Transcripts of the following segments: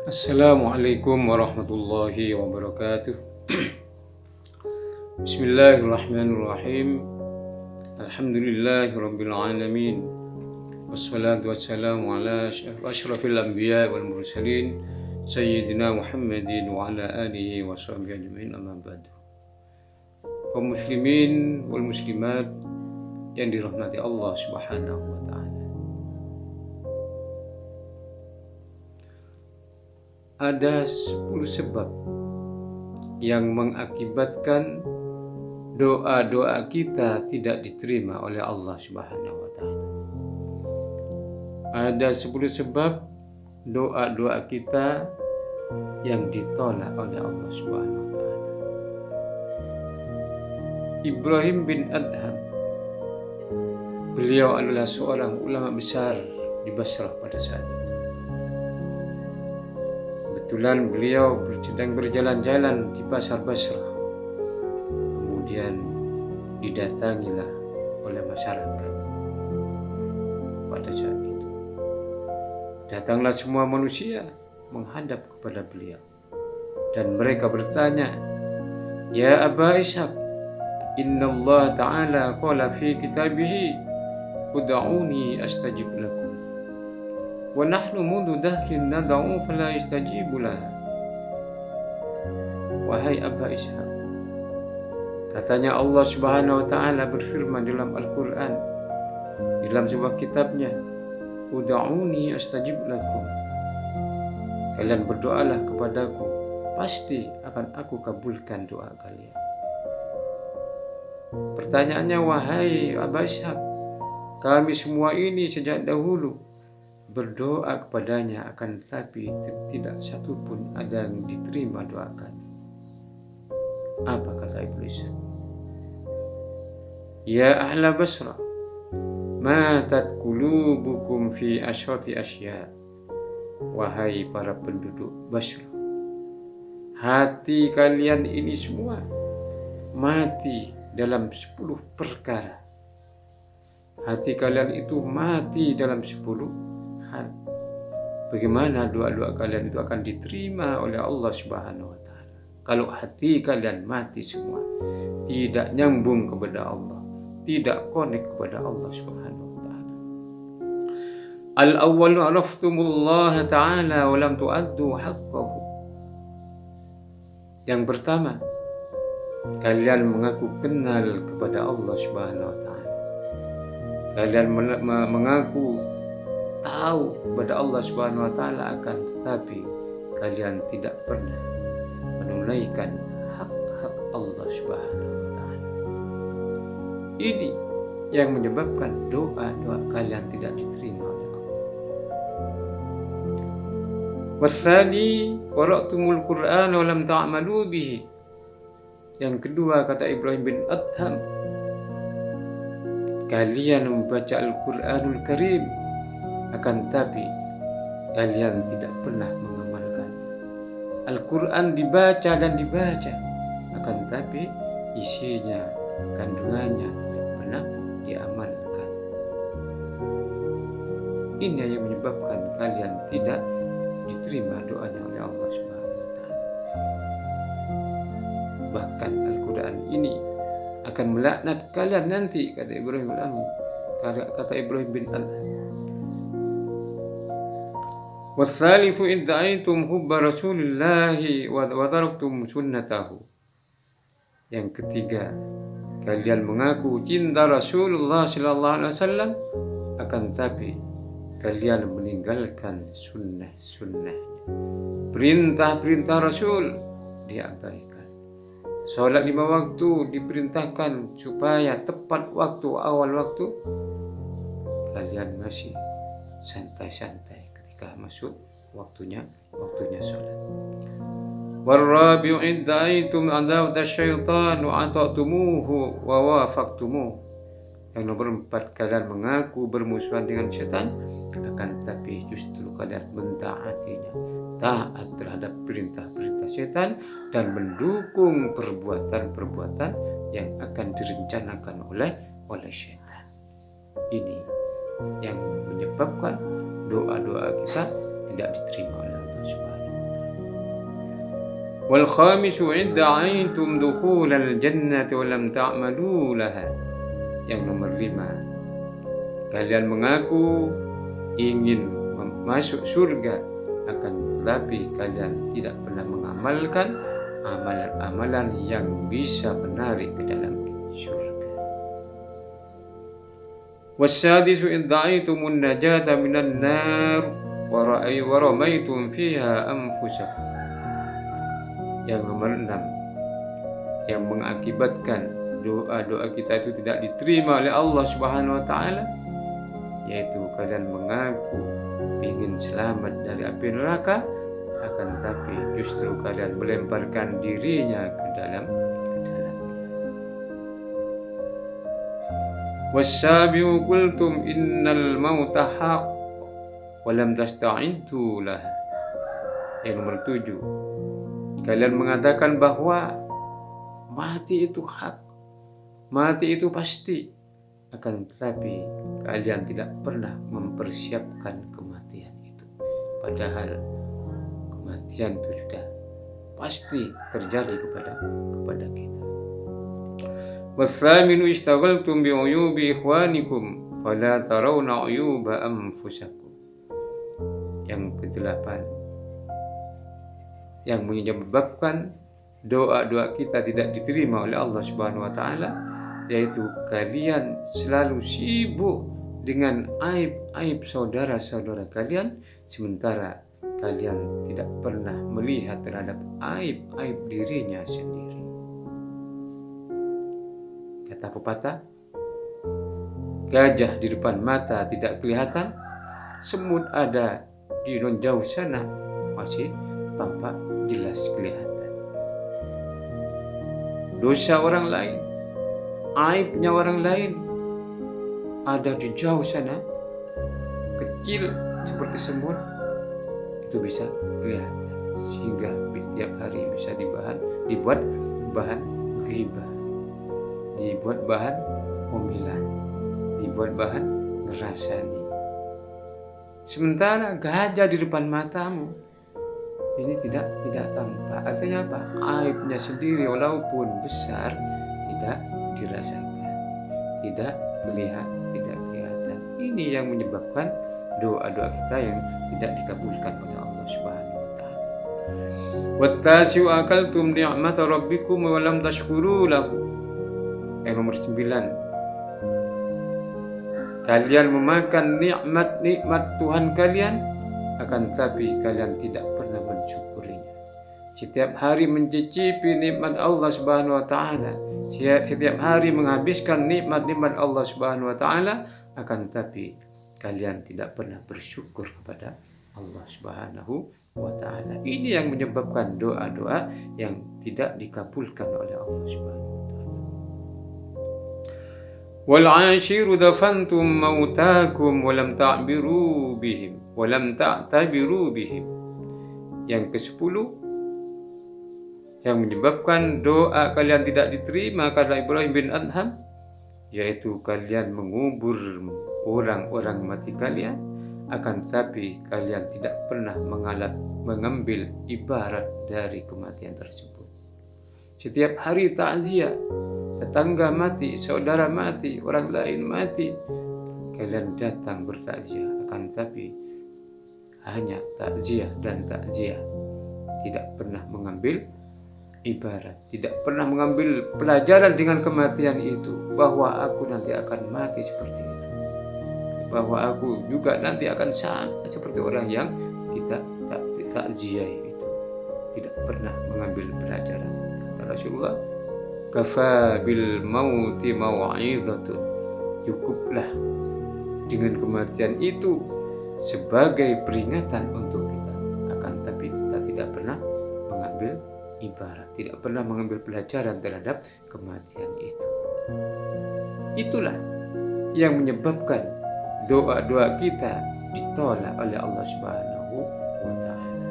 Assalamualaikum warahmatullahi wabarakatuh. Bismillahirrahmanirrahim. Alhamdulillahirabbil alamin. Wassalatu wassalamu ala asyrafil anbiya wal mursalin sayyidina Muhammadin wa ala alihi wa sahbihi ajmain, amma ba'du. Kaum muslimin wal muslimat yang dirahmati Allah Subhanahu wa taala. Ada 10 sebab yang mengakibatkan doa-doa kita tidak diterima oleh Allah Subhanahu wa taala. Ada 10 sebab doa-doa kita yang ditolak oleh Allah Subhanahu wa taala. Ibrahim bin Adham, beliau adalah seorang ulama besar di Basrah pada saat itu. Kebetulan beliau sedang berjalan-jalan di pasar Basrah. Kemudian didatangilah oleh masyarakat pada saat itu. Datanglah semua manusia menghadap kepada beliau. Dan mereka bertanya, "Ya Aba Ishaq, Inna Allah Ta'ala qala fi kitabihi, ud'uni astajib lakum. Wa nahnu mundu dahrin nad'u fala yastajibu lana." Wahai Aba Ishaq, katanya Allah Subhanahu wa taala berfirman dalam Al-Qur'an, dalam sebuah kitabnya, ud'uni astajib lakum. Kalian berdoalah kepadaku, pasti akan aku kabulkan doa kalian. Pertanyaannya, wahai Aba Ishaq, kami semua ini sejak dahulu berdoa kepadanya, akan tetapi tidak satupun ada yang diterima doa kami. Apa kata Iblis? Ya ahla Basra, matat qulubukum fi asyrati asya. Wahai para penduduk Basra, hati kalian ini semua mati dalam 10 perkara. Hati kalian itu mati dalam 10 hal. Bagaimana doa-doa kalian itu akan diterima oleh Allah Subhanahu wa taala kalau hati kalian mati semua, tidak nyambung kepada Allah, tidak connect kepada Allah Subhanahu wa taala. Al-awwalu araftumullah ta'ala wa lam tu'addu haqqahu. Yang pertama, kalian mengaku kenal kepada Allah Subhanahu wa taala. Kalian mengaku tahu kepada Allah Subhanahu wa taala, akan tetapi kalian tidak pernah menunaikan hak-hak Allah Subhanahu wa taala. Ini yang menyebabkan doa-doa kalian tidak diterima oleh Allah. Wasani qara'tumul Qur'an wa lam ta'malu bihi. Yang kedua, kata Ibrahim bin Adham, kalian membaca Al-Qur'anul Karim, akan tapi kalian tidak pernah mengamalkan. Al-Quran dibaca dan dibaca, akan tapi isinya, kandungannya tidak pernah diamalkan. Ini yang menyebabkan kalian tidak diterima doanya oleh Allah Subhanahu wa taala. Bahkan Al-Quran ini akan melaknat kalian nanti, kata Ibrahim bin Adham. Wassalifu idda'aitum hubba Rasulillahi wa taraktum sunnatahu. Yang ketiga, kalian mengaku cinta Rasulullah sallallahu alaihi wasallam, akan tapi kalian meninggalkan sunnah-sunnahnya. Perintah-perintah Rasul diabaikan. Salat 5 waktu diperintahkan supaya tepat waktu, awal waktu. Kalian masih santai-santai ketika masuk waktunya salat. Warabi'u idda'aitum adawta syaitan wa ata'tumuhu wa wafaqtumuh. Yang nomor 4, kalian mengaku bermusuhan dengan setan, akan tapi justru kalian mentaatinya, taat terhadap perintah-perintah setan dan mendukung perbuatan-perbuatan yang akan direncanakan oleh setan. Ini yang menyebabkan doa-doa kita tidak diterima oleh Allah Subhanahu wa taala. Wal khamisu idda'aitum dukhulal jannati wa lam ta'malu laha. Yang nomor 5, kalian mengaku ingin masuk surga, akan tetapi kalian tidak pernah mengamalkan amalan-amalan yang bisa menarik ke dalam surga. Wassadisu idda'aitumun najata minan nar wa ramaitum fiha anfusakum. Yang nomor 6, yang mengakibatkan doa-doa kita itu tidak diterima oleh Allah Subhanahu wa taala, yaitu kalian mengaku ingin selamat dari api neraka, akan tetapi justru kalian melemparkan dirinya ke dalam. Wassabiu qultum innal mauta haqq wa lam tasta'iddu lah. Yang nomor 7, kalian mengatakan bahwa mati itu hak, mati itu pasti, akan tetapi kalian tidak pernah mempersiapkan kematian itu. Padahal kematian itu sudah pasti terjadi kepada kita. Wasaminu istaghaltum bi'uyubi ikhwanikum fala tarawna uyuba anfusakum. Yang ke-8, yang menyebabkan doa-doa kita tidak diterima oleh Allah Subhanahu wa taala, yaitu kalian selalu sibuk dengan aib-aib saudara-saudara kalian, sementara kalian tidak pernah melihat terhadap aib-aib dirinya sendiri. Kata pepatah, gajah di depan mata tidak kelihatan, semut ada di non jauh sana masih tampak jelas kelihatan. Dosa orang lain, aibnya orang lain ada di jauh sana, kecil seperti semut, itu bisa kelihatan, sehingga tiap hari bisa dibuat bahan ghibah, dibuat bahan omelan, dibuat bahan ngerasani. Sementara gajah di depan matamu ini tidak tampak. Artinya apa? Aibnya sendiri walaupun besar tidak dirasakan, tidak melihat, tidak kelihatan. Ini yang menyebabkan doa-doa kita yang tidak dikabulkan oleh Allah Subhanahu wa taala. Wattasi'u akaltum ni'mata rabbikum wa lam tashkuru lahu. Yang nomor 9, kalian memakan nikmat Tuhan kalian, akan tetapi kalian tidak pernah mensyukurinya. Setiap hari mencicipi nikmat Allah Subhanahu wa taala, setiap hari menghabiskan nikmat-nikmat Allah Subhanahu wa taala, akan tetapi kalian tidak pernah bersyukur kepada Allah Subhanahu wa taala. Ini yang menyebabkan doa-doa yang tidak dikabulkan oleh Allah Subhanahu wa taala. Wal 'ashiru dafantum mautakum wa lam ta'biru bihim. Yang ke-10, yang menyebabkan doa kalian tidak diterima karena Ibrahim bin Adham, yaitu kalian mengubur orang-orang mati kalian, akan tetapi kalian tidak pernah mengambil ibarat dari kematian tersebut. Setiap hari takziah, tetangga mati, saudara mati, orang lain mati, kalian datang bertakziah, akan tetapi hanya takziah dan takziah, tidak pernah mengambil ibarat, tidak pernah mengambil pelajaran dengan kematian itu, bahwa aku nanti akan mati seperti itu, bahwa aku juga nanti akan sama seperti orang yang kita takziah itu. Tidak pernah mengambil pelajaran. Rasulullah, kafa bil mauti mau'izatun, cukuplah dengan kematian itu sebagai peringatan untuk kita, akan tapi kita tidak pernah mengambil ibarat, tidak pernah mengambil pelajaran terhadap kematian itu. Itulah yang menyebabkan doa-doa kita ditolak oleh Allah Subhanahu wa taala.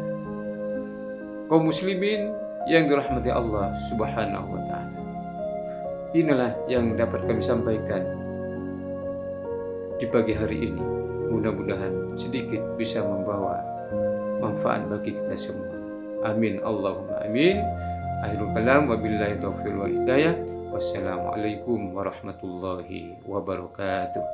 Kaum muslimin yang dirahmati Allah Subhanahu wa taala, inilah yang dapat kami sampaikan di pagi hari ini. Mudah-mudahan sedikit bisa membawa manfaat bagi kita semua. Amin Allahumma amin. Akhirul kalam wabillahi taufiq wal hidayah. Wassalamualaikum warahmatullahi wabarakatuh.